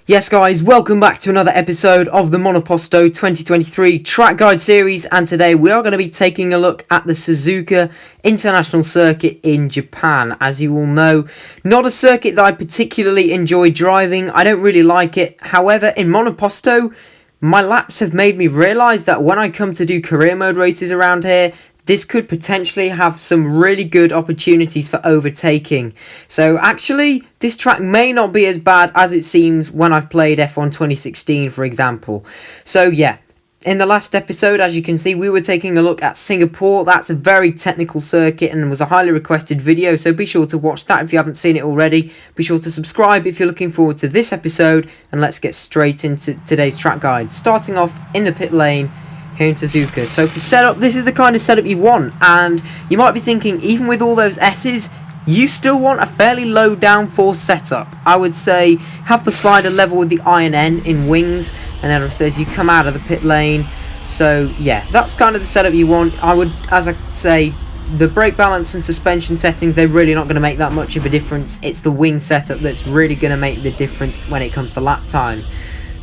Yes guys, welcome back to another episode of the MONOPOSTO 2023 track guide series, and today we are going to be taking a look at the Suzuka International Circuit in Japan. As you all know, not a circuit that I particularly enjoy driving. I don't really like it. However, in MONOPOSTO, my laps have made me realise that when I come to do career mode races around here, this could potentially have some really good opportunities for overtaking. So actually, this track may not be as bad as it seems when I've played F1 2016, for example. So yeah, in the last episode, as you can see, we were taking a look at Singapore. That's a very technical circuit and was a highly requested video, so be sure to watch that if you haven't seen it already. Be sure to subscribe if you're looking forward to this episode, and let's get straight into today's track guide. Starting off in the pit lane here in Suzuka. So for setup, this is the kind of setup you want, and you might be thinking, even with all those S's, you still want a fairly low downforce setup. I would say have the slider level with the I and N in wings, and then as you come out of the pit lane. So yeah, that's kind of the setup you want. I would, as I say, the brake balance and suspension settings, they're really not going to make that much of a difference. It's the wing setup that's really going to make the difference when it comes to lap time.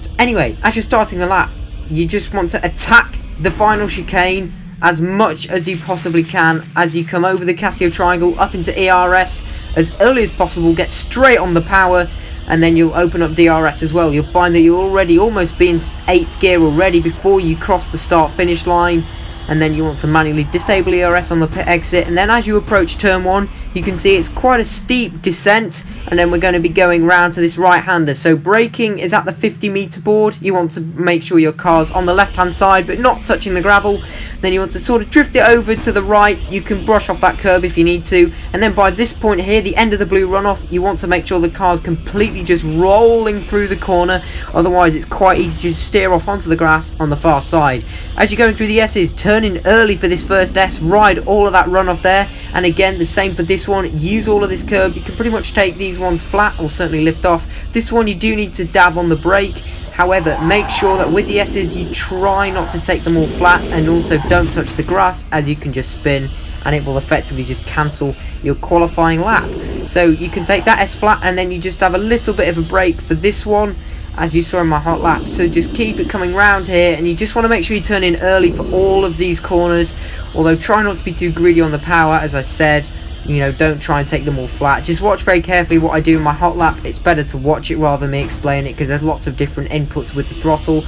So anyway, as you're starting the lap, you just want to attack the final chicane as much as you possibly can. As you come over the Casio triangle up into ERS as early as possible, get straight on the power, and then you'll open up DRS as well. You'll find that you'll already almost be in 8th gear already before you cross the start finish line, and then you want to manually disable ERS on the pit exit. And then as you approach turn 1, you can see it's quite a steep descent, and then we're going to be going round to this right-hander. So braking is at the 50-meter board. You want to make sure your car's on the left-hand side but not touching the gravel. Then you want to sort of drift it over to the right. You can brush off that curb if you need to, and then by this point here, the end of the blue runoff, you want to make sure the car's completely just rolling through the corner. Otherwise it's quite easy to steer off onto the grass on the far side. As you're going through the S's, turn in early for this first S, ride all of that runoff there, and again the same for this one. Use all of this curb. You can pretty much take these ones flat or certainly lift off. This one you do need to dab on the brake. However, make sure that with the S's you try not to take them all flat, and also don't touch the grass, as you can just spin and it will effectively just cancel your qualifying lap. So you can take that S flat, and then you just have a little bit of a brake for this one, as you saw in my hot lap. So just keep it coming round here, and you just want to make sure you turn in early for all of these corners, although try not to be too greedy on the power. As I said, you know, don't try and take them all flat. Just watch very carefully what I do in my hot lap. It's better to watch it rather than me explain it, because there's lots of different inputs with the throttle.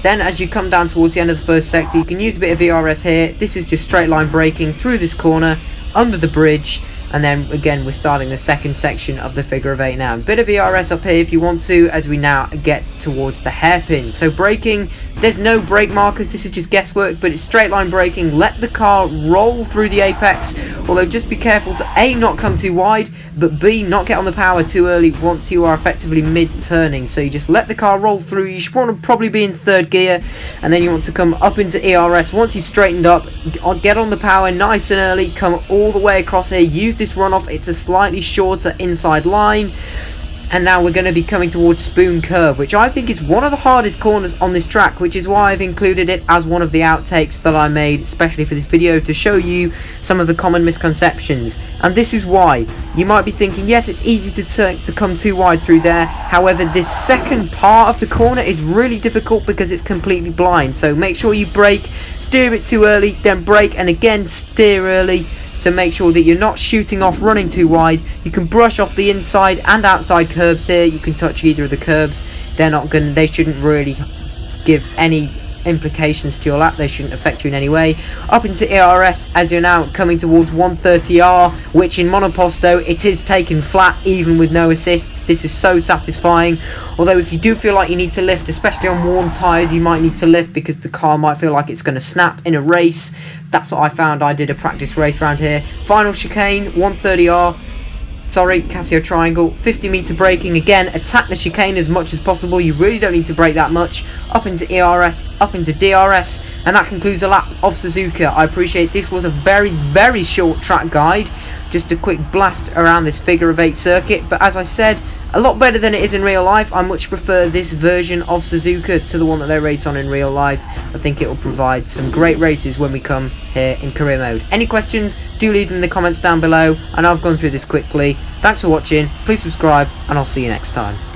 Then as you come down towards the end of the first sector, you can use a bit of ERS here. This is just straight line braking through this corner, under the bridge, and then again we're starting the second section of the figure of 8 now. A bit of ERS up here if you want to, as we now get towards the hairpin. So braking, there's no brake markers, this is just guesswork, but it's straight line braking. Let the car roll through the apex, although just be careful to A, not come too wide, but B, not get on the power too early once you are effectively mid-turning. So you just let the car roll through. You should want to probably be in 3rd gear, and then you want to come up into ERS. Once you've straightened up, get on the power nice and early, come all the way across here, use this runoff. It's a slightly shorter inside line, and now we're going to be coming towards Spoon Curve, which I think is one of the hardest corners on this track, which is why I've included it as one of the outtakes that I made especially for this video, to show you some of the common misconceptions. And this is why. You might be thinking, yes, it's easy to come too wide through there. However, this second part of the corner is really difficult because it's completely blind. So make sure you brake, steer a bit too early, then brake, and again steer early. So make sure that you're not shooting off, running too wide. You can brush off the inside and outside curbs here. You can touch either of the curbs. They shouldn't really give any implications to your lap. They shouldn't affect you in any way. Up into ERS as you're now coming towards 130R, which in MONOPOSTO it is taken flat even with no assists. This is so satisfying. Although if you do feel like you need to lift, especially on worn tyres, you might need to lift because the car might feel like it's going to snap in a race. That's what I found. I did a practice race around here. Final chicane, 130R. Sorry, Casio triangle, 50-meter braking. Again, attack the chicane as much as possible. You really don't need to brake that much. Up into ERS, up into DRS, and that concludes the lap of Suzuka. I appreciate this was a very, very short track guide. Just a quick blast around this figure of 8 circuit. But as I said, a lot better than it is in real life. I much prefer this version of Suzuka to the one that they race on in real life. I think it will provide some great races when we come here in career mode. Any questions, do leave them in the comments down below. I know I've gone through this quickly. Thanks for watching, please subscribe, and I'll see you next time.